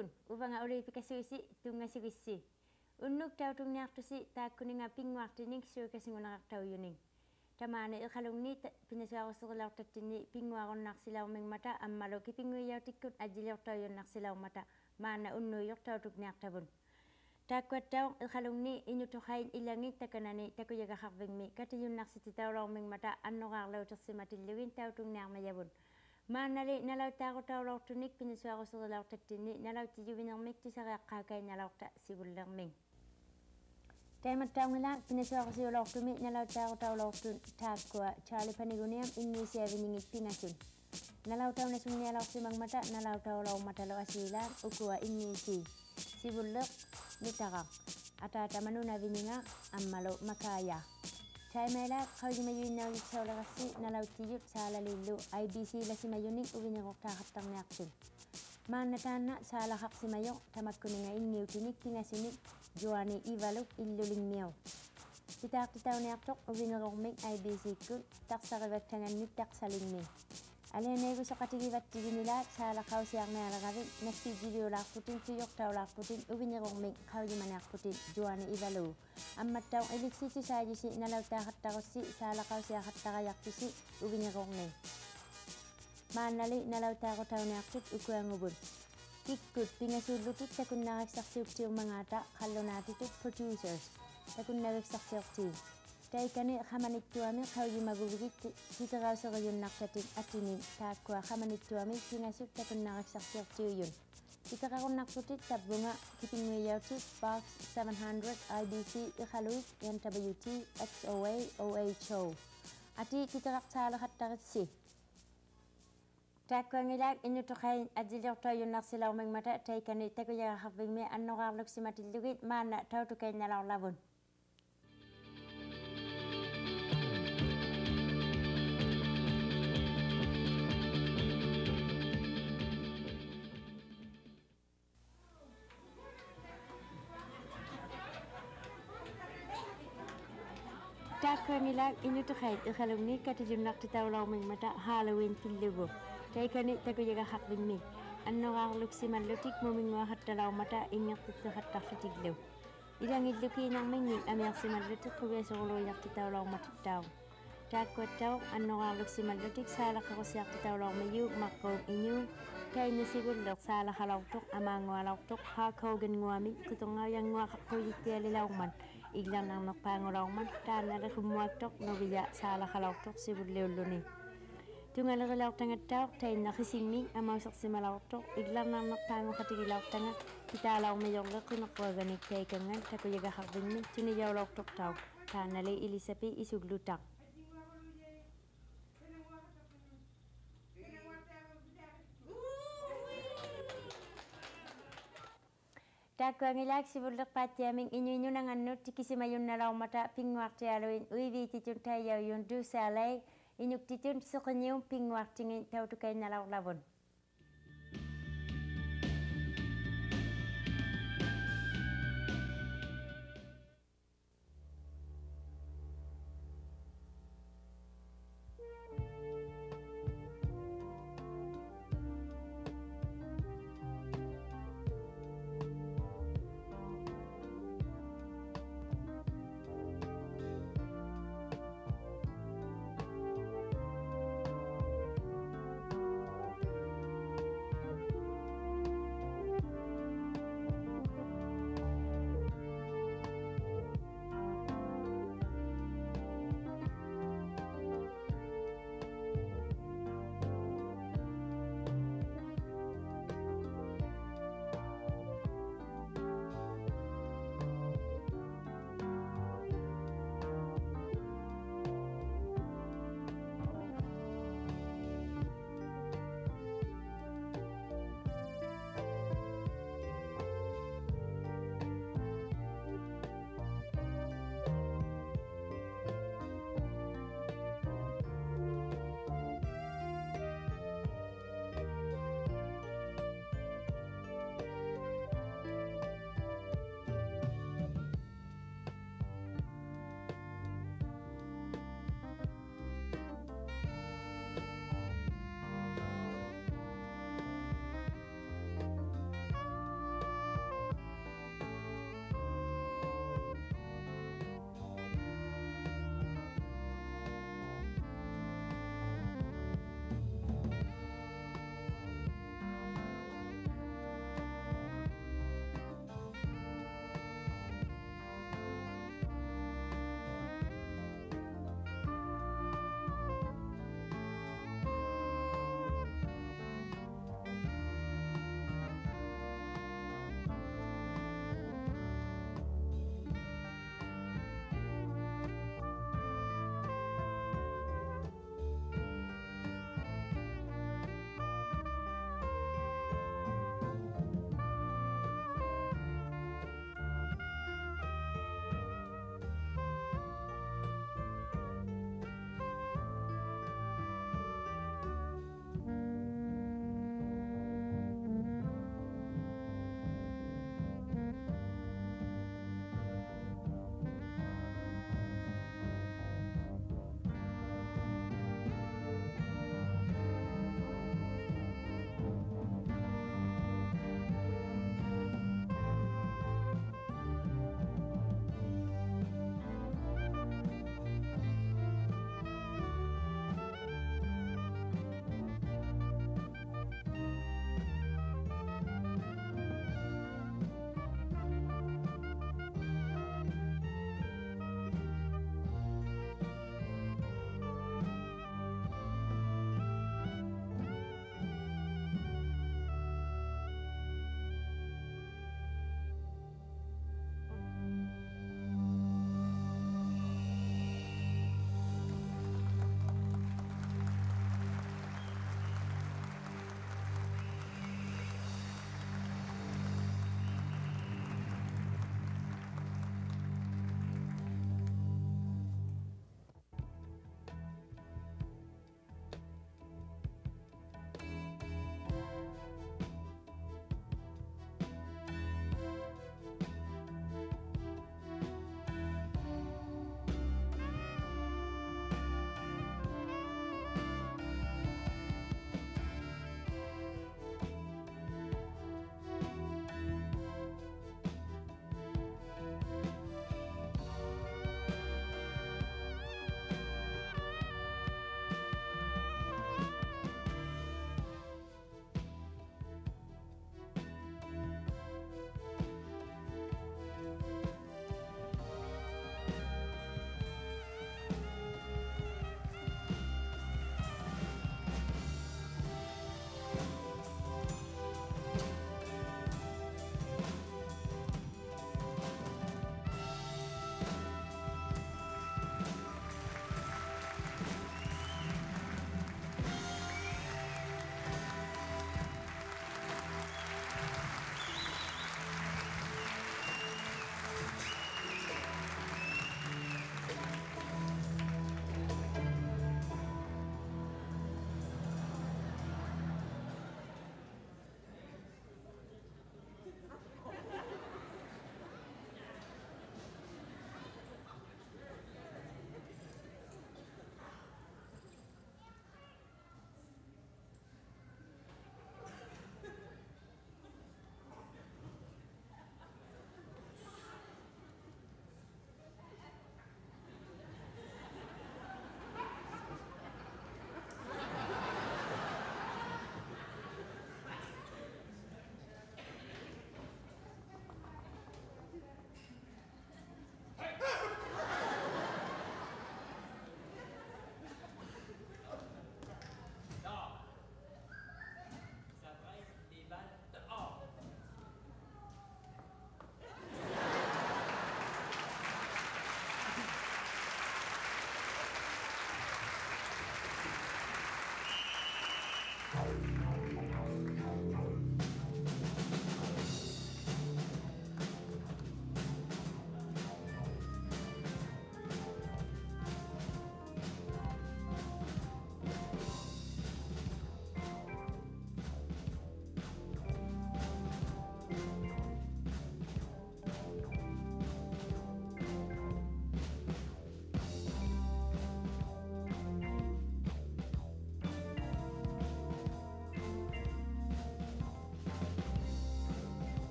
tahun uvanga uri pikasusi tungasugisi. Unnuk tau tungnartusi taakkuninga pinguartinik suukasingunaqartauyuning. Tamane iqalungni pinasuarusuqilautattinni pinguarunarsilaumingmata ammalu kipinguiyautikut ajiliortauyunnarsilaumata maana unnuiyortautukniartavun. Taakkuattau iqalungni inutuqain ilangik takanani takuyagaqarvingmi katiyunnarsititaulaumingmata annoqaarlautersimatillugin tautungniarmayavun. Maanali nalautaaqutaulortunik pinasuarusuqilautattinni nalautiyuvinermik tisariaqqaakainalaorta sivullerming. Taimattaungilaaq pinasuarusiulortumi nalautaaqutaulortun taakkua Charlie Paniguniam inniisiaviningit pingasun. Nalautaunasumnialorsimangmata nalautaulaummatalo asiilaaq ukua inniisi. Sivulleq mitaqaq. Ataatamanunaviniga ammalu makaaya. Taimailaq qaujimayuinnaugitsaulerassi nalautiyut saalalillu IBC lasimayunik uviniqortaaqattarniartun. Maannataanna saalaqaqsimayo tamakkuninga inniutinik pingasunik Joani Ivaluk illulingmiau. Pitaaqtitauniartoq uvinerormik IBC-kkut tarsarivaktangannit taqsalingmi. Aleeneegu soqatigivattiginilaat saalaqausiarnialeragit nassiijiliulaarputin tuyortaulaarputin uvinerormik qaujimaniarputin Joani Ivalu. Ammattau iliksisi saajisi nalautaaqattarussi saalaqausiaqattarajartusi uvinerorni. Maannali nalautaaqutauniartut ukuangubun. Kikkut pingasullutit takunnariksarsiuqtiumangata qallunaatitut producers takunnariksarsiortii. Taikani qamanittuami qaujimaguvigit titerauseriunnartatin atinin taakkua qamanittuami pingasut takunnariksarsiortiuyun. Titerarunnarputit tabbunga kipinguiyautit Box 700 IBC iqaluit NWT XOA OHO. Ati titeraqsaaleqattaritsi. Taakkuangilaaq innutuqain ajiliortoyunnarsilaumingmata taikani takuyagaqarvingmi annoqaarluksimatillugit maana tautukainnalaorlavun. Taakkuangilaaq innutuqain iqalungni katiyunnartitaulaumingmata Halloween pillugu. Taikani takuyagaqarvingmi annoqaarluksimallutik muminguaqattalaumata ingertitteqattarlutiglu. Ilangillukiinarmingnik amiarsimallutik quviasoruluiartitaulaumatitau. Taakkuattau annoqaarluksimallutik saalaqarusiartitaulaumayu maqqaum inyu tainnisivulleq saalaqalortoq amaangualortoq Hulk-Hogan-nguami kutongayanguaqaqquyittialilaumman iglarnarnerpaangulaumman taannalaqummuattoq novia saalaqalortoq sivulliulluni. Tungalerilaortangattauq tainnaqisimming amausersimalortoq iglarnarnerpaanguqatigilaortanga pitaalaumayorleqineqquaganik taikangan takuyagaqarvingmi tuniyaulortoqtauq taannali Elisapi isuglutaq. Taakkuangilaaq sivullerpaattiaming inuinunangannut tikisimayunnalaumata pinguartialuin uiviititun taiyauyun duusalai inuktitun seqinium pinguartingin tautukainnalaorlavun.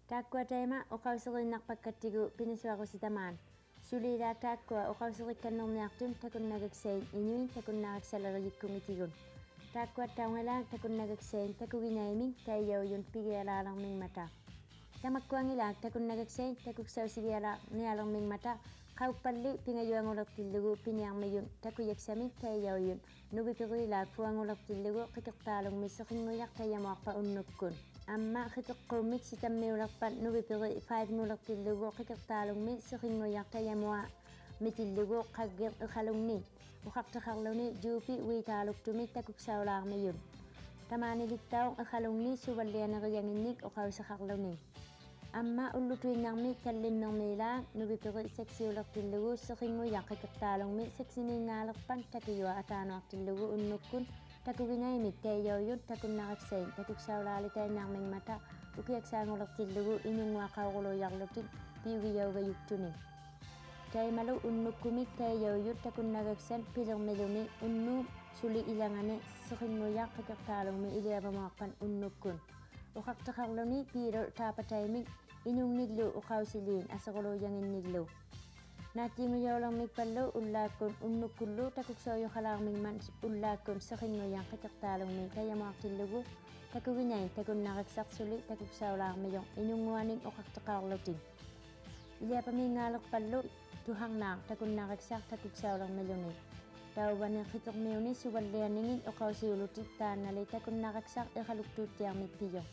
Taakkua taima uqausirinarpakkattigu pinisuaqusitamaan. Sulila taakkua uqauserikkannerniartun takunnagaksain inuin takunnaqaksaleriyikkumitigun. Taakkua taungalaan takunnagaksain takuginaiming taiyaujun pigialaalermingmata. Tamakkuangilaak takunnagaksain takuksausigialarnialermingmata qauppalli pingajuangulertillugu piniarmiyun takuyaksaming taiyaujun nuvipirilaak fuangulertillugu qikertaalungmi seqinnguyaq taiyamuarpa unnukkun. Amma qiteqquummik sitammiulerpan nuvipiri 5 ngulertillugu qikertaalungmi seqinnguyaq taiyamua mitillugu qaggir iqalungni uqarteqarluni juupi uitaaluktumi takuksaulaarmiyun. Tamaanilittaun iqalungni suvallianerianginnik uqauseqarluni. Amma ullutuinnermi tallimmermiilaa nuvipiri seksiulertillugu seqinnguyaq qikertaalungmi seksiniingaalerpan takuyua ataanuartillugu unnukkun takuginaimik taiyaujun takunnaqaksain takuksaulaalitainnarmingmata ukiaksaangulertillugu inunguaqaurulujarlutik piugiyaugayuktuni. Taimalu unnukkumik taiyaujut takunnagaksan pilermiluni unnuum suli ilangani seqinnguyaq qikertaalungmi iliavamuarpan unnukkun. Uqarteqarluni piiler taapataimik inungnillu uqausiliin asequluyanginnillu. Naatiinguyaulermikpallu ullaakkun unnukkullu takuksaujuqalaarmingman ullaakkun seqinnguyaq qikertaalungmi taiyamuartillugu takuginain takunnaqaksartsuli takuksaulaarmiyo inunguanin uqarteqaarlutin. Iliapamiingaalerpallu tuharnaaq takunnaqaksar takuksaulermiluni. Tauvani qitermiuni suvallianingin uqausiulutik taannali takunnaqaksar iqaluktuuttiarmikpiyo.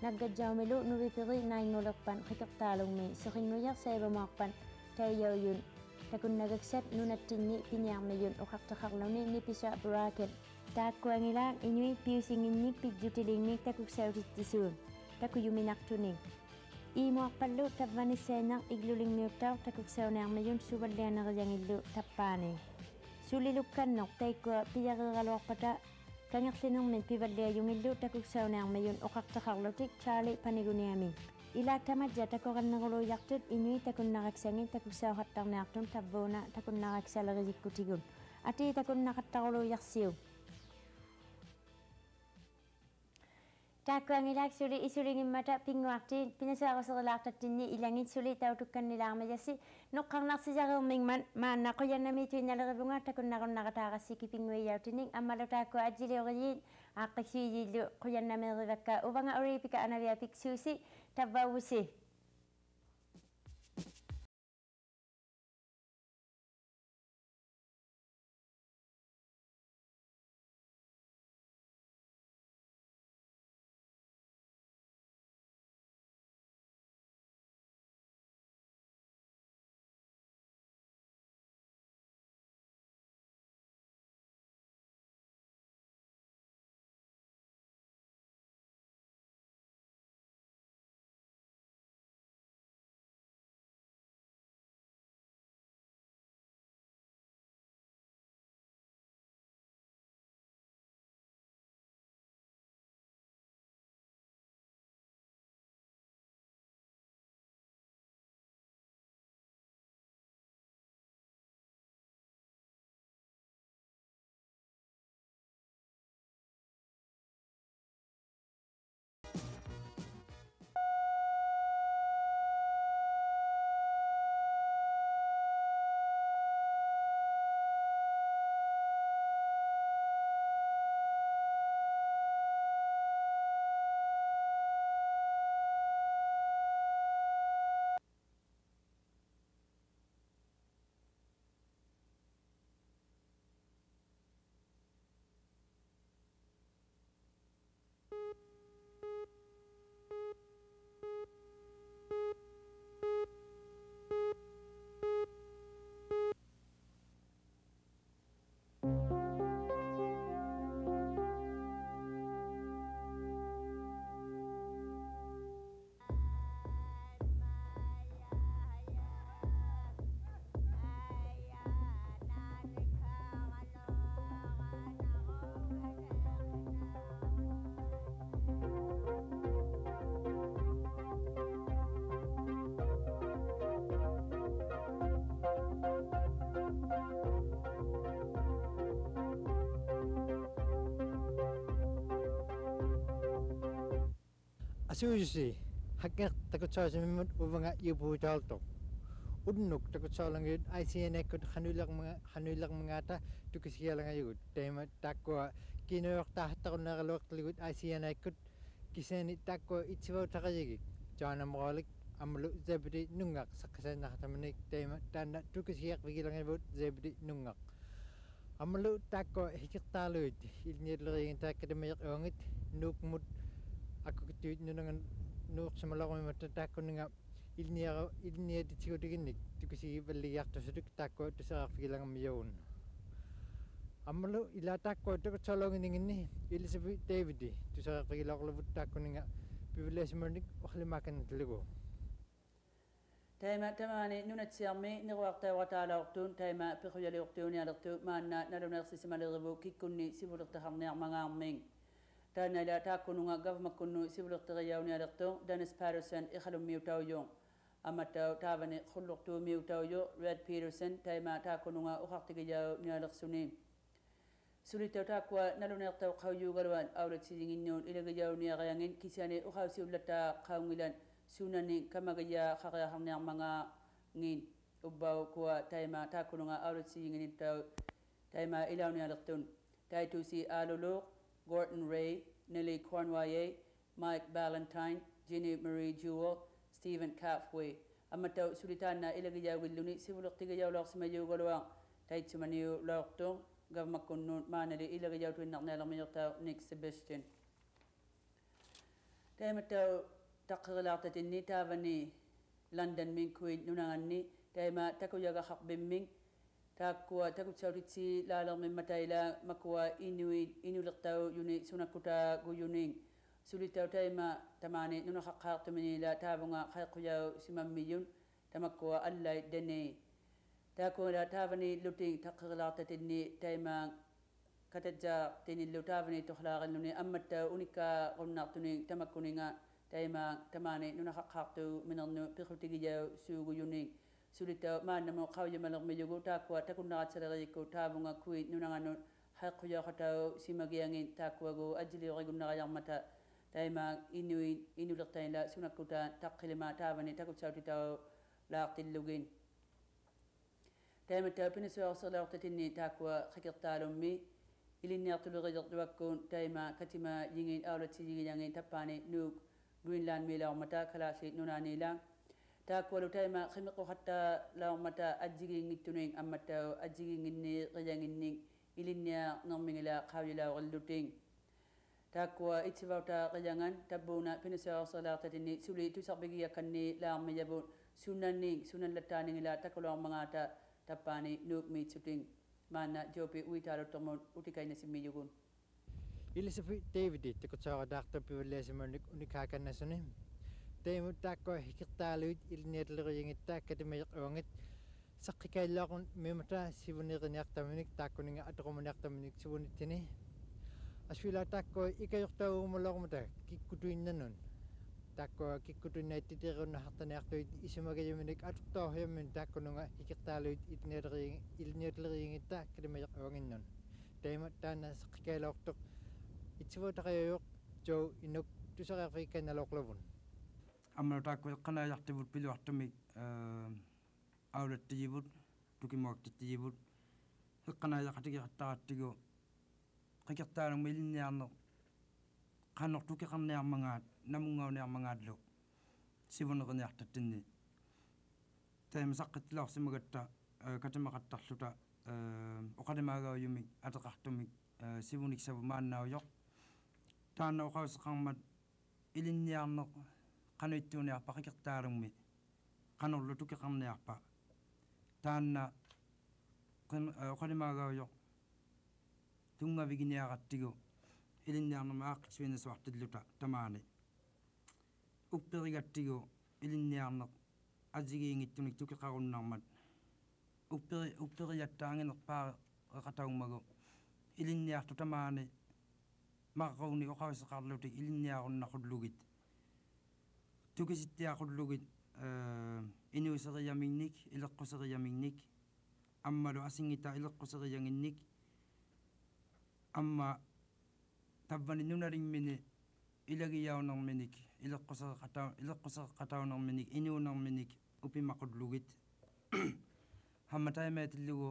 Naggadjaumilu nuvipiri naingulerpan qikertaalungmi seqinnguyaq saivamuarpan taiyaujun takunnagaksat nunattinni piniarmiyun uqarteqarluni nipisa bracket. Taakkuangilaaq inui piusinginnik pijjutilinnik takuksautittisuun takuyuminartuni. Iimuarpallu tavvanissainaq iglulingmiuttauq takuksaunearmiyun suvallianeriangillu tappaani. Sulilukkannoq taikkua piyaqeeraluarpata kangerlinermin pivalliajungillu takuksaunearmiyun uqarteqarlutik Charlie paniguniami. Ilaaktamadja takorannerulujartut inui takunnaqaksangin takuksauqattarniartun tavvuuna takunnaqaksaleriyikkutigul. Ati takunnaqattarulujarsiu. Taakkuangilaak suli isulingimmata pinguartiin pinasuaquserilaartattinni ilangit suli tautukkannilaarmajassi noqqarnarsisaqermingman maannaquyannami tuinnalerivunga takunnaqornaqataaqassiki pinguiyautining ammalu taakkua ajilioriyiin aaqqiksuiyiillu quyannameerivakka uvanga uripika anaviapik suusi tavvauvusi. Asuusi hakek takutsasimimut uvanga ipuutalto unnuk takutsalangit ICN-ekkut hanuilaq mangata tukisialangayugut teema takkua kinuyortaattarunneraluartaligut ICN-ekkut kisani takkua itsivautaqayigik jaanamoralik amlu zebdi nungaq saqqasanartamanik teema taanna tukisiaq vigilangavut zebdi nungaq amlu takkua hikirtaaluit ilniutleriingin taakkadamayiq uangit nuukmut akkukituit nunangan nuuqsamalormimatta taakkunninga ilniatitsigutigинник tukisigivalligiartusuduk taakkua tuseraarfigilangamiyagun ammalu ila taakkua tukutsalongininginni Elizabeth Davidi tuseraarfigilaqluvut taakkunninga pivileesimanik orlimaakannatlugu taima tamani nunatsiarmi niruartaurataalortuun taima piquyaliortuunialertu maanna naluneersisimaleerivu kikkunni sivulertaharniarmangaarming taanala taakkununga gavmakkunnu sivulerteriyaunialertu Dennis Patterson iqalummiutaujuun amattau taavani qullortuumiutauju Red Peterson taima taakkununga uqartigiyau nialersuni sulitau taakkua naluneertau qauyuugaluan aulatsisinginnuun ilagiyauniaqayangin kisani uqausiullataa qaungilan sunani kamagaya qaqaharniarmanga ngin ubbau kuwa taima taakkununga aulatsisinginnittau taima ilaunialertun taitusi aluluq Gordon Ray, Nellie Cornwallis, Mike Ballantyne, Ginny Marie Jewell, Stephen Calfway. Amatau sulitana ilagiyawilluni sivulertigiyawlorsimayugalua taitsumaniu lortu gavmakkunnun maanali ilagiyawtuinnarnialermiyortau Nick Sebastian. Taimatau taqqirilaartatinni taavani London minkuin nunanganni taima takuyaga haqbimming taakkua takutsautitsi laalermimmataila makua inulertau yuni sunakkuta guyuning sulitau taima tamani nunaqqaartuminila taavunga qaiqquyau simammiyun tamakkua allai dane taakkuala taavani luting taqqirilaartatinni taima katatja tinillu taavani tohlaaqilluni ammattau unikka qunnartuning tamakkuninga taima tamani nunaqqaartu minernu piqutigiyau suuguyuning sulitau maannamo qauyamalermiyugu taakkua takunnaqatsalerikku taavunga kui nunanganu haiqquyaqatau simagiangin taakkuagu ajiliorigunnaqajarmata taima inulertaila sunakkuta taqqilima taavani takutsautitau laartillugin taimattau pinisuarserlaortatinni taakkua qikirtaalummi ilinniartulerigertuakkuun taima katima yingin aulatsiyigiangin tappaani nuuk Greenland milaormata kalaasi nunaanila taakkualu taima qimiquqatta laormata ajjigiingittuning ammattau ajjigiinginni qiyanginning ilinnia nermingila qauyilauqilluting taakkua itsivauta qiyangan tabbuuna pinisuarserlaartatinni suli tusarbigiakkanni laarmiyavut sunanlattaaningila takuluarmangaata tappaani nuukmiitsuting maanna Jopi uitaaluttormun utikainasimmiyugun Elizabeth Davidi takutsaaqataartappivalliasimanik unikaakannassuni taimut taakkua hikirtaaluit ilniatleriingittaa katamayiq uangit saqqikaillaqun mimata sivuniqiniartaminik taakkuninga atoqumaniartaminik sivunittini asvila taakkua ikajortauumulormuta kikkutuinnanun taakkua kikkutuinnaittiteriunnahартаниартуит исумагаяminik atortoorjammin taakkununga hikirtaaluit ilniatleriingittaa katamayiq uanginnun taima taanna saqqikailortoq itsivutaqajuuq Joe inuk tusariarfiikannaloqluvun amma taakku iqqanaajartivut piluartumik aulattigivut tukimuaktittigivut iqqanaajaqatigiqattaqattigu qikirtaalum ilinniarneq qannoq tukiqarniarmangaat namungauniarmangaatlu sivuneqiniartattinni taima saqqittilaorsimagatta katimaqattarluta oqalimaagaujumik ateqartumik sivuniksavu maannaujoq taanna oqauseqarmat ilinniarneq qanuittuuniarpa qikirtaalummi qanorlu tukiqarniarpa taanna oqalimaagaujoq tungaviginiaqattigu ilinniarnerma aaqqisuinasuartilluta tamaani upperigattigu ilinniarneq asigiingittunik tukiqarunnarmat upperiattaanginerpaa eqataummagu ilinniartu tamaani maqauni oqauseqarlutik ilinniarunnaqullugit tukisittiaqullugit inuuseriamingnik ileqquseriamingnik ammalu asingita ileqquserianginnik amma tabbani nunarimmini ilagiyaunerminik ileqqusaqataunarminik inuunarminik upimaqulugit hammataimatillugu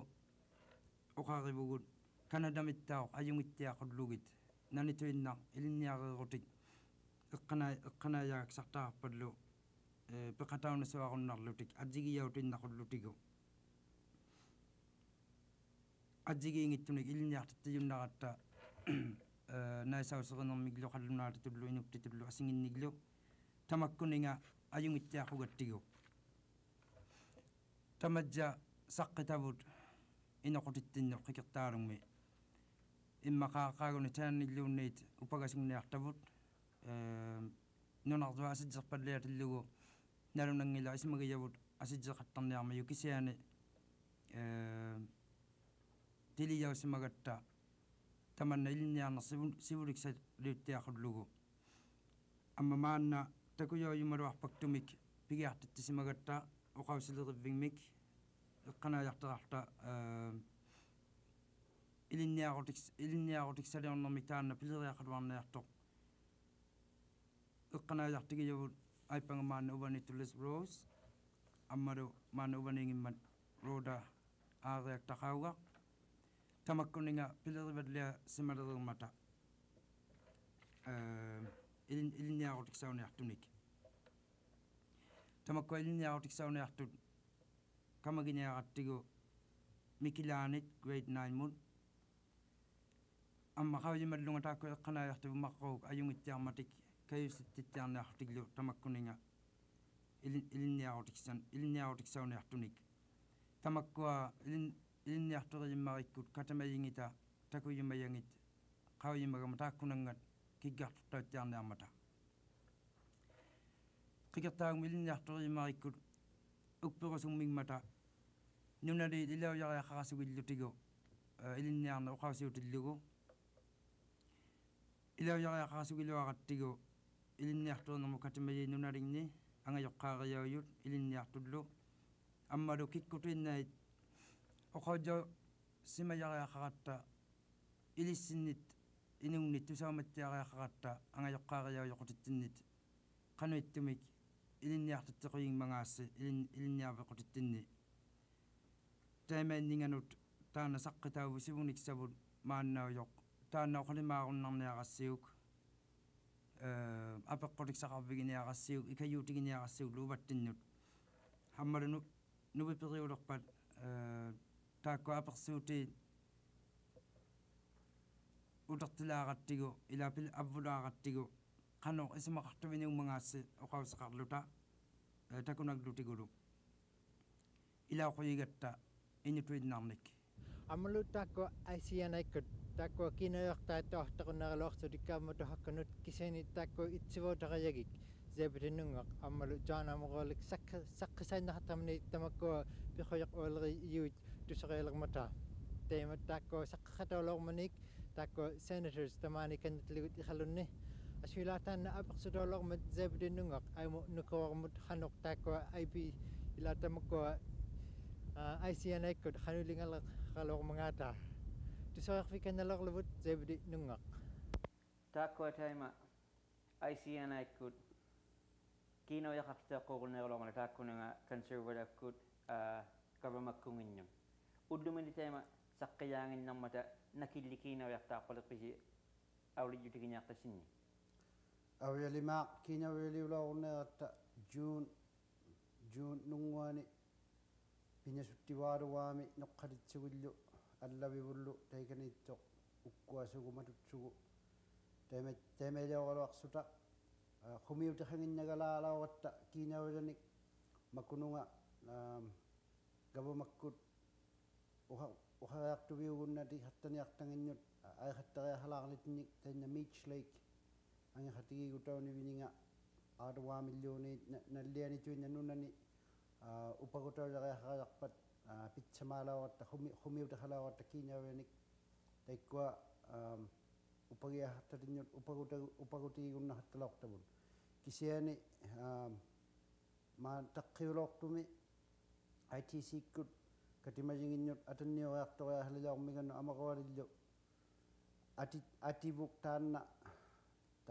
uqaarivugut kanadamittaaq ajungittiaqulugit nanituinna ilinniareerutik eqqanaajaak sartaarpallu peqataunasuarunnarlutik ajigiyautinnaqullutigu ajigiingittunik ilinniartittijunnaраtta naisauserenermiglu qallunaatitullu inuktitullu asinginniglu tamakkuninga ajungittiaqugattigu tamadja saqqitavut inoqutittinnu qikertaalungmi immaqaaqaaguni taannilluunniit upagasugniartavut nunartua asitserpalliatillugu nalunangila ismagiyavut asitseqattarniarmayu kisiani tiliyausimagatta tamanna ilinniarner sivuliksa liuttiaqullugu amma maanna takuyoyumaluarpaktumik pigiartittisimagatta uqausilerivimmik eqqanaajarterarta ilinniarutik saliornermik taanna pileriaqaluarniartoq eqqanaajartigiyavut aipanga maanna uvanitulles Rose ammalu maanna uvaniingimmat Rhoda aariaktaqauga tamakkuninga pilerivallia simalerermata ilinniarutik sauniartunik tamakkua ilinniarutik sauniartut kamaginiaqattigu mikilaanit grade 9 mut amma qavimallunga taakku eqqanaajartivu maqqaruuk ajungittiarmatik kayusittittiarniartiglu tamakkuninga ilinniarutik sauniartunik tamakkua ilinniartoriimmarikkut katamayingita takuyumayangit qavimagama taakkunangat kiggartortauttiarniarmata qikertaagum ilinniartoriimmarikkut upperusummimmata nunaliit ilaujariaqarasugillutigu ilinniarna uqausiutillugu ilaujariaqarasugiluaqattigu ilinniartuernermu katimayi nunaligni angajoqqaariyaujut ilinniartullu ammalu kikkutuinnait oqaujo simajariaqaratta ilissinnit inuunnit tusaumattiariaqaratta angajoqqaariyaujoqutittinnit qanuittumik ilinniartittequyingmangaassi ilinniarvequtittinni taimainninganut taana saqqitaavu sivuniksavut maannaujoq taanna oqalimaaqunnerniaqassiuk apeqqutiksaqarviginiaqassiuk ikayuutiginiaqassiuk luuvattinnut hammalu nuviperiulerpat taakku apersuutiit utertilaaqattigu ilapil avvulaaqattigu qano isimaqartuviniummangaassi oqauseqarluta takunaglutigulu ilauquyigatta inutuinnarnik amalu taakku aisianaikut taakku kinayortaattoortequnariluarsutikkaamatu hakkanut kisani taakku itsivuutaqayagik zebitinnungaq amalu jaanamoqolik saqqisainnaqartamni tamakkua piqoyaq ualeri iuit tuserialermata teema taakku saqqaqataulormanik taakku senators tamaani kannatligut iqalunni asulaataanna apersutoolormat zebitinnungaq aimu nukuormut qanuq taakku IP ila tamakkua aisianaikut qanulingalaqalormangaata tuseriarfikannalorluvut zebitinnungaq taakku taima aisianaikut kiinoyaqarteeqquuruneerulormana taakkunanga conservativekut kavamakkunginnam uddumini taima saqqiyaanginnarmata nakilli kiinoyartaaqquleqpisi aulijjutiginiartassinni auyalimaaq kiinaviliulorunneeratta June nunguani piñasuttivaruwaami noqqalitsugillu allavivullu taikaniittoq ukkuasugumatutsugu taimeliorluarsuta qumiutiqanginnagalaalauratta kiinavalanik makununga gavamakkut uqariartuviugunnati hattaniartanginnut aiqattariarhalaarlitnik tainna Beach Lake angiqatigigutaunivininga aaruwaamilluuniit nallianituinna nunani upagutaujariaqaraqpat pitsamaalauratta qumiutiqalauratta kiinavalanik taikkua upagiartatinnut upagutigigunnahattalortavun kisiani ma taqqivulortumi ITC-kkut katimajiginnut atannioriartoriarhalilaormigannu amaqavalillu ativuk taanna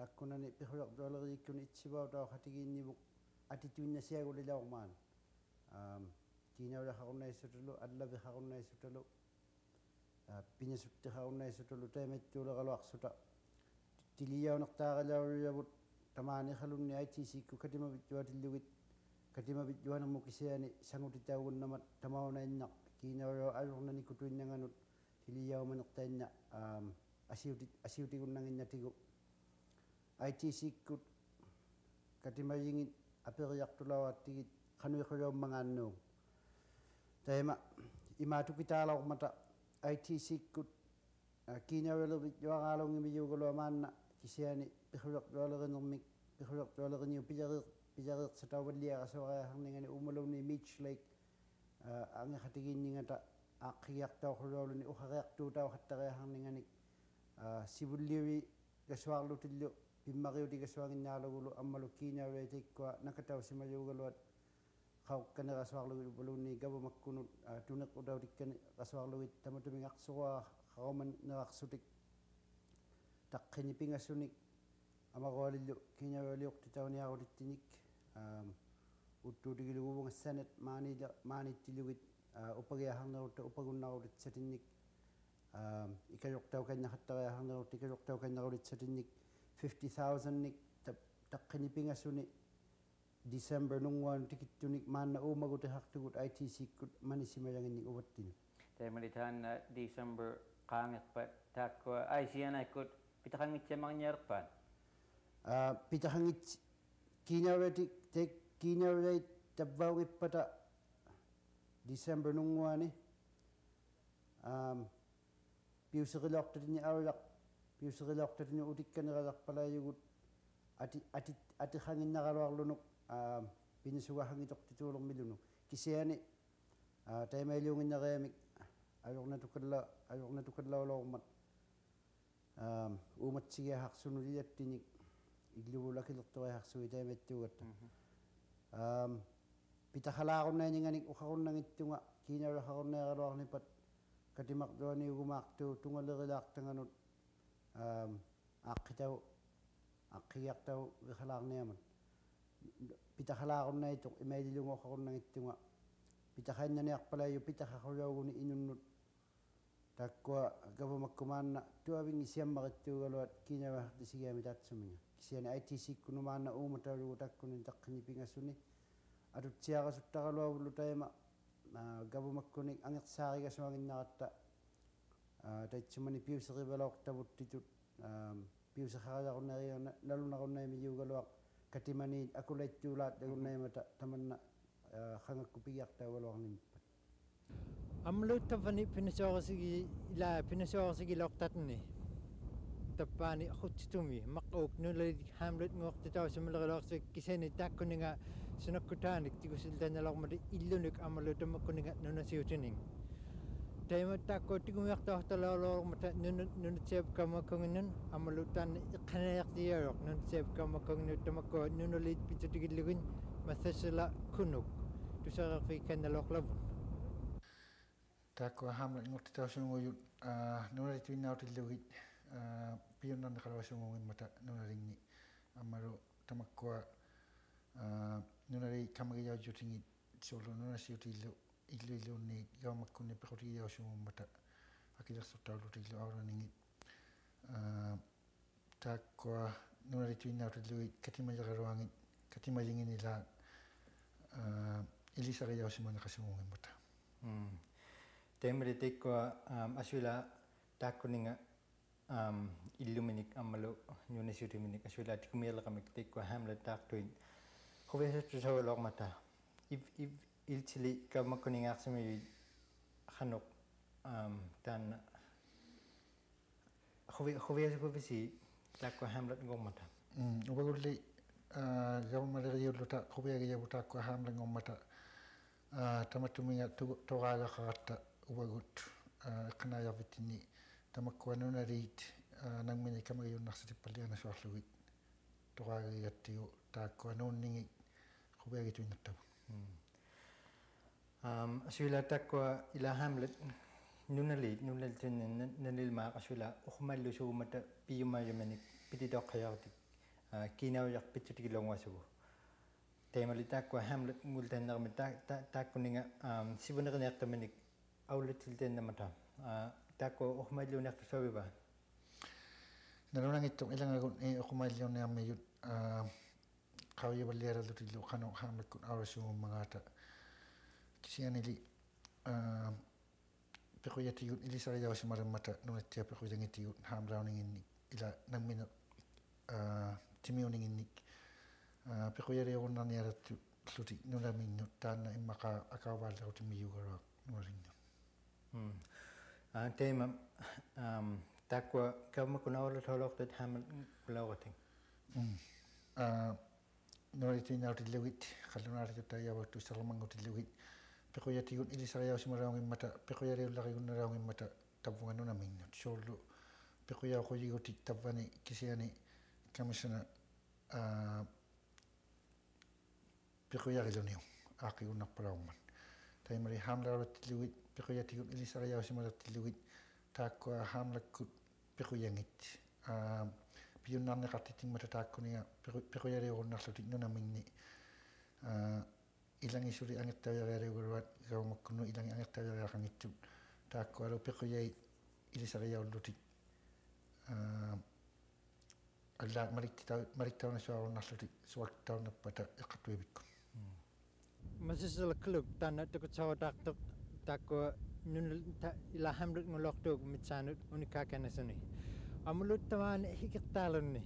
taakkunani pihulartualeriikkuni itsivautaa hatigiinnivuk atituinnasiagulilaumaan kiinaulaqarunnaissutalu allaviqarunnaissutalu pinasuttiqarunnaissutalu taimattuuleqaluarsuta tiliaunertaaqalauriavut tamaaniqalunni ITC-kku katimavittuatillugit katimavittuanermu kisiani sangutitaugunnamat tamaunainneq kiinaulua alurnani kutuinnanganut tiliaumanertainna asiutigunnanginnatigu ITC-kkut katimajingit aperiartulauattigit qanuiquluummangaannuu taima imatukitaalaqmata ITC-kkut kiinaulevittuaqaalungimiyuugaluamaanna kisiani pihulertualerinermik pihulertualeriniu pijareersatauvalliaqasuariaqarningani umaluni Beach Lake angeqatigiinningata aaqigiartauquluuluni uqaqiartuutauqattariaqarninganik sivullivi kasuarlutillu pimmariutikasuanginnaalugulu ammalu kiinaulaitikua nakatausimayuugaluat qauqqanerasuarlugit upalunni gavamakkunut tuneqqutautikkani qasuarlugit tamatumingaqsuraa qarumanerarsutik taqqinipingassunik amarualillu kiinaulaliuqtitauniarulittinik uttuutigiluguvugassanet maanittillugit upagiaharnerutta upagunnarulitsatinnik ikaluqtaukannahattariaharnerut ikaluqtaukannerulitsatinnik 50,000nik taqqinipingassuni December nunguan tikittunik maanna uumagutihartugut ITC-kkut manisimayanginnik uvattinu taimalitaan December qaangerpa taakkua aisianaikut pitaqangitsamaqniarpaan pitaqangit kiinaulait tavvaungippata December nunguani piuserilortatini aulaq piuserilortatini utikkaneralaqpalaayugut atiqanginnaqaluarlunuk pinisugahangitortituulermilunuk kisiani taimailuunginneriamik ajornatukallauloormat uumatsigiaqarsunuliyattinik illuvulakilertoriaqarsui taimattuugatta pitaqalaarunnaaninganik uqarunnangittunga kiinaulaqarunneeraluarnipat katimaqtuaniugumaartuu tungalerilaartanganut aqqigiartau viqalaarniamat pitaqalaarunnaituk imaililungu uqarunnangittunga pitaqaannaniarpalaayu pitaqaquluaguni inunnut taakkua gavamakkumaanna tuavingi siammarittuugaluat kiinauahartisigiami taatsuminga kisiani ITC-kku maanna uumataulugu taakkunin taqqinipingassuni atutsiaqasuttaqaluavullu taima gavamakkunik angersaarigasuanginnaratta taitsumani piuserivalortavuttitut piuseqariaqunnaria nalunaqunnaimiyuugaluaq katimani akulaittuulaat lagunnaimata tamanna qangakkupigiartaugaluarnimippat amluuttavani pinasuorisigi ila pinasuorisigiloortatni tappaani aqutsitumi maqquuk nulit hamlut nguortitausimileriloorsi kisani taakkuninga sunakkutaanik tigusiltanalormati illunuk amaluutamakkuninga nunasiutining taimattaakku tigumiartoortalaoloormata nunutsiapkammakkunginnun amaluutaanni iqqanajartiajoq nunutsiapkammakkunginnut tamakkua nunulit pitutigillugin massasila kunuk tusarerfikannaloorlavun taakku hamlet ngortitausunguujut nunalituinnautillugit piunnarneqaluasunguugimmata nunalingi ammalu tamakkua nunali kamagijaujutingit sulu nunasiutillu illuilluunni gavamakkunni piqutigiausunguummata akilersortaulutillu auraningit taakkua nunalituinnautillugit katimaljaqaluangit katimaljinginilaa ilisariausimaneqasunguugimmata taimari tikkua asula taakkuninga illuminik ammalu nunasiutiminik asula tikumieleqamik tikkua hamlet taaktuin quvesattusaualoormata if iltili kammakkuningaarsimigi qanuq taanna quvesakuvisi taakkua hamlet ngormata ubagulli gavamaleriulluta quviagiyavu taakkua hamlet ngormata tamattuminga toqaaqaqaratta uvagut iqqanaajarvittinni tamakkua nunaliit nangmini kamagiyunnarsitipallianasuarlugit toqaagagigattigu taakkua nuunningi quviagituinnattavu asula taakkua ila hamlet nunalitinna nalilmaaq asula urmallusuumata piyumaayamanik pititoqqajartik kinau yak pichuti kilongwasugu temali takwa Hamlet ngulten narmita takuninga sibunernek tamanik auletilten namata takwa ohmailionek sawiba Narunang itong ilang agun okumailyon na mayut kawya balera lutilo kanong Hamlet kun arasu mga ata kasi anili pekuya tiyut ili sarayaw si maramata nung tiya pekuya ngitiyut hamraw ning inni ila nang minut timiyo ning inni pekuya riyo na niyara luti nung na minut tan na imaka akawal daw timiyo garak nung rin tema takwa kama kuna wala tholok tat Hamlet kulawating Noriti na utilawit kalunari to tayo wa tu salamang utilawit pekuya tiyut ili sarayaw si marawang mata pekuya riyo laki kun narawang mata tabungan nung na minut solo pekuya ko yutik tabani kasi ani kami sana pekuya riyo niyo aki unak parawman tayo mari hamla utilawit pekuya tiyut ili sarayaw si marawang utilawit takwa hamla kut pekuya ngit piyon na nakatiting matatakko niya pekuya riyo kun naklutik nung na minni ilang isuri angit tayo rari ugarwat gaw magkuno ilang angit tayo rari kang itchuk takko aro pekuya ili sarayaw lutik ala marik taw na suwa naklutik suwak taw na pata ikatwebit ko masisal klub tanah tukut sawa takko nun ila Hamlet ngolok tuk mitsanut unikaka nasuni amulut taman hikiktalon ni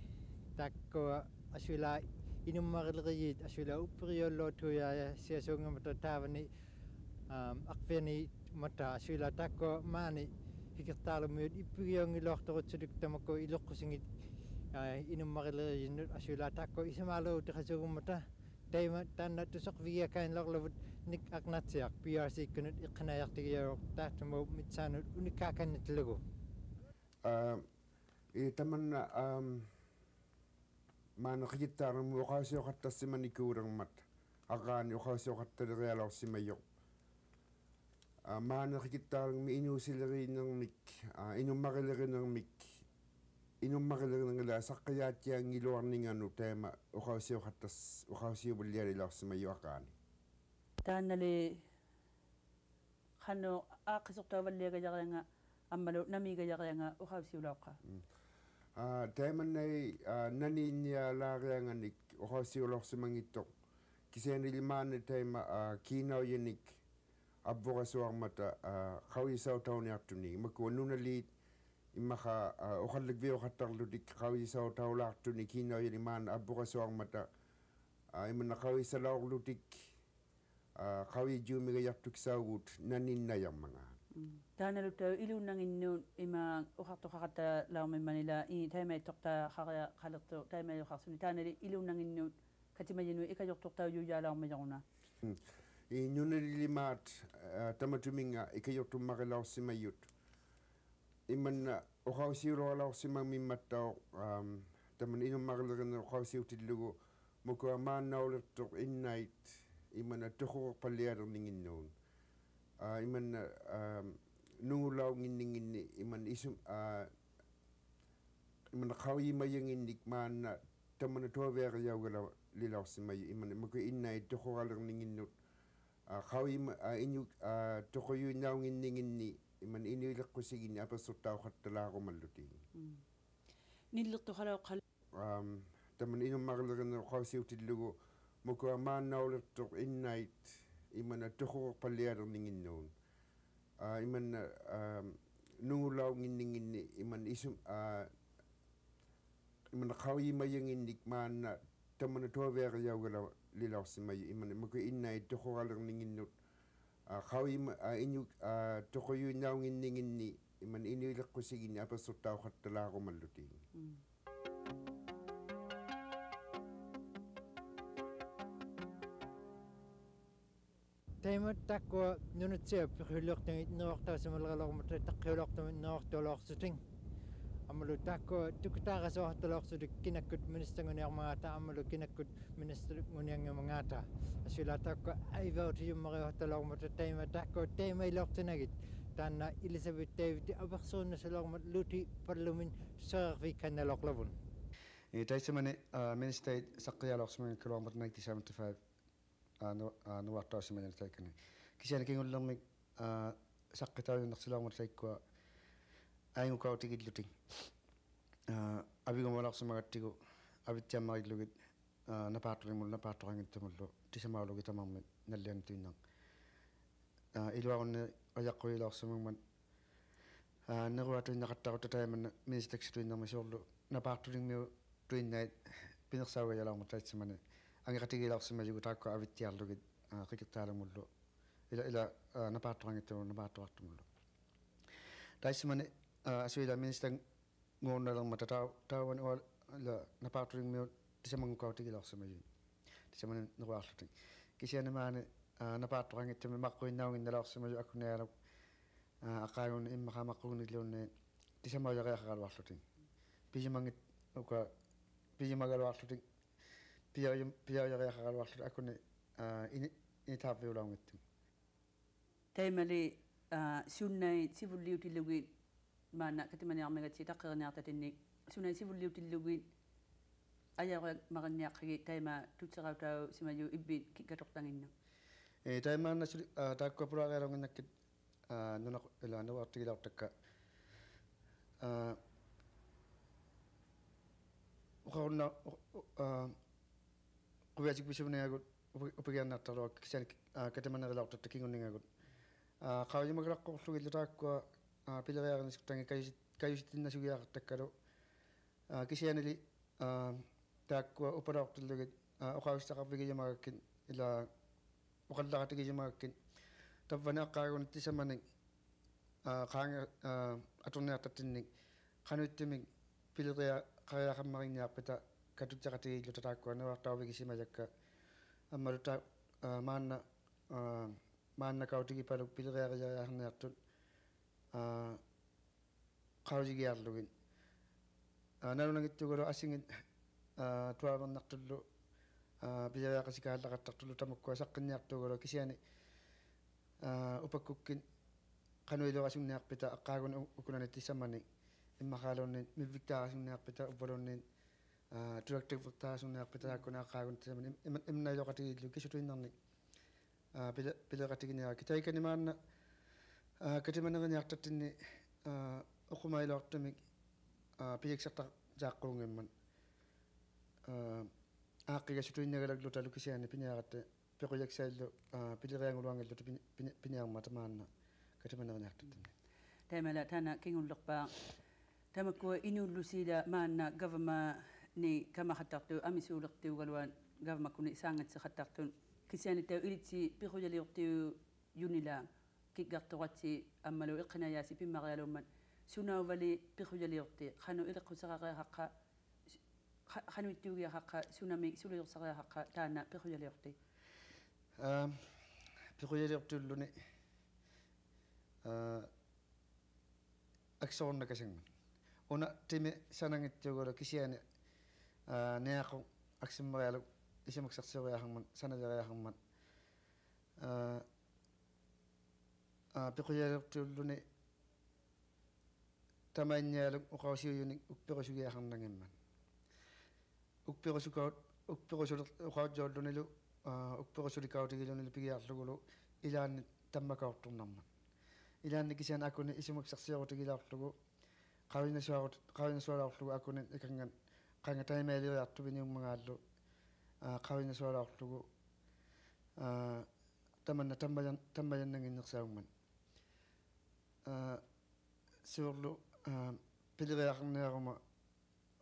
takko aswila inum marilgiyit aswila upriolo tuya siasonga mata tavani akveni mata aswila takko mani hikiktalon mut ipriong ilok tukut sudik tamako ilok kusingit inum marilgiyit aswila takko isamalo tukasogum mata Tema tanah tusok via kain lok lewat nik aknatsiak PRC kunut ikanayak tiga tatmo mitsanut unikakan nitlugo. Taman mana kita orang ukasio kata simani kurang mat akan ukasio kata realok simayok. Mana kita orang inu silari nang mik inu marilari nang mik inu marilari nang la sakayat yang iluar ninganu tema ukasio kata ukasio beliari lok simayok akan. Tanali kano akisok tawali gajanga amalo nami gajanga ukasio lokha. Tema nay nani niya lari ang anik ukasio lok simangitok kiseni limane tema kinaw yenik abokasio ang mata kawisaw taon yaktuni makuanuna lit imaka ukalagveo katarludik kawisaw taon yaktuni kinaw yeniman abokasio ang mata imana kawisalaw ludik kawi jumiga yaktuk sawut nanin na yang mga. Dana luto ilu nang inno ima ukakto kakata lao may Manila I tayo tokta kaya kalakto tayo may ukaksuni dana ilu nang inno katimajinu ikayok tokta yuya lao may yakuna. Inyo nalilimat tamatuminga ikayok tumakilaw si mayut. Iman ukaw siyo lao si mamimataw taman inong makilagan na ukaw siyo tidlugo mukha manawlat tok in night iman tuko paliarang ningin noon. Iman nungulaw ngini iman isum iman kawi mayang indik man taman to ver yaw gala lilaw si may iman mako inay to ko galang ningin no kawi inyu to ko yu naw ngini iman inilak ko sigin apa sutaw khatala ko malutin nilto khalaw taman inum maglagan ko si utidlugo mako man nawlat to in night iman to ko paliarang ningin noon. Iman nungulaw ngini iman isum iman kawi mayang indik man taman to ver yaw gala lilaw si may iman mako inay to ko galang ningin no kawi inyu to ko yu naw ngini iman inilak ko sigin apa sutaw khatala ko malutin. Tema takwa nunut siya pikilok ng inawakta sa malagalok mata takilok ng inawaktalok suting amalu takwa tukutaka sa waktalok sudik kinakut minister ng mga ta amalu kinakut minister ng mga ta asila takwa ay vote yung mga waktalok mata tema takwa tema ilok tinagit tana Elizabeth David abakson na sa lok matluti parlumin sa kanalok labon Taisamani Minister Sakrialosman kilometer 1975 no Wartausimani taikani. Kisian kingullamik Sakritau Naxilamat Saikwa Aingu Kauti Luting. Abigomalaxamatigo Abitiamai Lugit Napatrimul Napatang Tumullo, Tisamalogitaman Nalentinang. Ilwan Ayakoi Lossaman Naruatu Nakata time and Minister Extreme Namasolo Napatring Mill twin night Pinasawa Yalam Taitsamani. Angati Lossamajutako Avitia Lugit Rikitalamullo. Ila Napatang to Nabatamullo. Taismani Aswila Minister Ngona Matata Tawan or Napatring Mill Tisaman Kauti Lossamaji. Tisaman Nawating. Kisianamani Napatang to Mako now in the Lossamaj Akunera. Akayon in Mahamakun Lone, Tisamaya Wating. Pijamang Pijamagal Wating, Pia Wating, Akune in it have you along with him. Taimali Sunai civil duty Louis Mana Katimania Megati Takanata Sunai civil duty Louis Ayara Maranyaki Taima Tutsarauta Simayu Ibit Kikatokangin. A Taiman Takopra along in the kid. No, no, Taka. Kuwait Bishop Upigan Natalok, Kataman allowed to taking on Ningago. Kawimagako with the Takwa, Pillar and Kayitin Nasuya Takaro, Kishanili, Takwa, Upper to look at Okawsta Vigamakin, Ila Okadatigimakin. Tavana Karon Tisamani Kang Atona Tatinik, Kanutimik, Pilria, Kaya Marina Peta, Katutakati, Lutako, Nova Tavisimajaka, Amaruta Mana Kauti Padu Pilria Hanatun, Kauji Lugin. Now to go asking 12 Natulu, Pilria Kasika, Tatulu Sakanya to go Kisiani. Upakukin Kanuido asing napita Akagon Ukunaniti Samani in Mahalon Mivita asing napita Uboronin directive Tasun Napita Kuna Kagon in Nilokati Lucishun Nani Pilakatina Kitaikanimana Katiman Yakatini Okumai Loctomic Pixata Jackongman Akigasuin Nagaluta Lucasian Pinate. Project Selo, Peter Rang, Pinang Matamana, Kataman. Tamala Tana, King of Lokba, Tamako, Inu Lucida, Mana, Government, Ni Kamahatato, Amisu Loktu, Government Kuni Sang at Sahatatun, Kisanita, Ilici, Pirojali to Unila, Kigatorati, Amalo Kanayasi, Pimaraluman, Suna Valley, Pirojali, Hano Irakusara Haka, Hanutuya Haka, Sunami, Sulu Sara Haka, Tana, Pirojali. Piroyer to Lune Axon the Casing. Ona Timmy Sanang to go to Kisian Neako Aximalo Isimak Saxoria Haman, Sanadara Haman Piroyer to Lune Tamanya Ukashi Unique Uperosuya Handangan Uperosuka Uperosu Uperosuricauti on the Pia Lugolo, Ilan Tamaka to Nam. Ilan Nikisan Akun Isimak Saxo to get out to go. Carrying a sword out to Akun and time earlier to be new Mangado, carrying a sword out to go. Tamana Tambayan in the Salmon. Surlo Pillar Neroma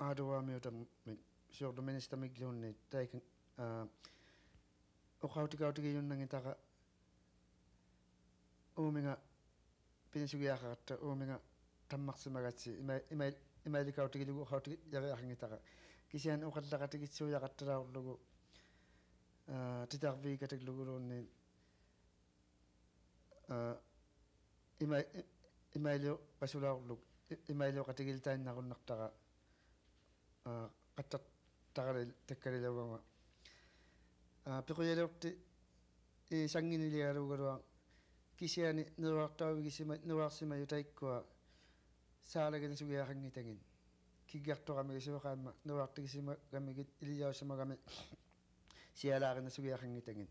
Adua Mutam, sure the minister Miglone taken. Okauti Yunangitaka Ominga Pinsugiaka, Ominga Tamaximagati, Imalikauti, how to Yarangitaka. Kisian Okataki Suyakatra logo Tita V category Imailio Pasula look, Imailio Categilta Nagonatara Katatara Tekarilla. Piroyelopti Sanginilia Rugara Kisiani Nurakta Nuarsima Utaiko Salagan Suya Hangitangin kigiartoqami isuaqaamma nuartigisimagami iliyausumagami sialaaqina sugiaqingitangin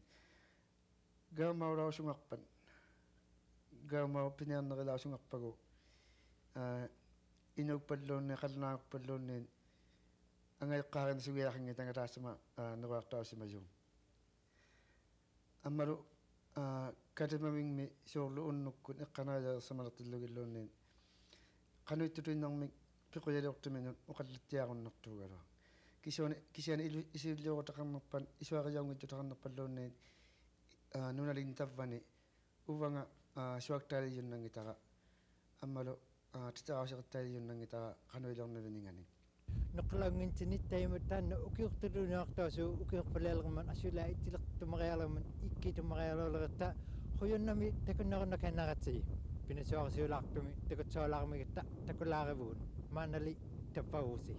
gaamaulausungarpan gaamau piniarnerilausungarpagu inukpalluunni qalnaaqpalluunniin angaiqqaarina sugiaqingitanga taassama nuartausimajum ammalu katimamingmi suorlu unnukkun iqqanaajaersamalertillugilluunniin qanuittutuinnarmik piquyaliortuminun uqallittiaqunnertuugalua kisiani isuilliorutaqarnerpan isuariaungitutaqarnerpalluunniin nunalin tavvani uvanga suaktaaliyunnangitaqa ammalu titaqausiqattaaliyunnangitaqa qanuilornaviningani noqlaungintinit taimattaanna ukiurtulunaartaasu ukiurpalaalerman asula ittilertumarialerman ikkitumarialoolerta huyunnami takunnerunnakannaratsi pinasuarsiulaartumi takutsoolаарmigitta takulaarivuun maanali tappavuusi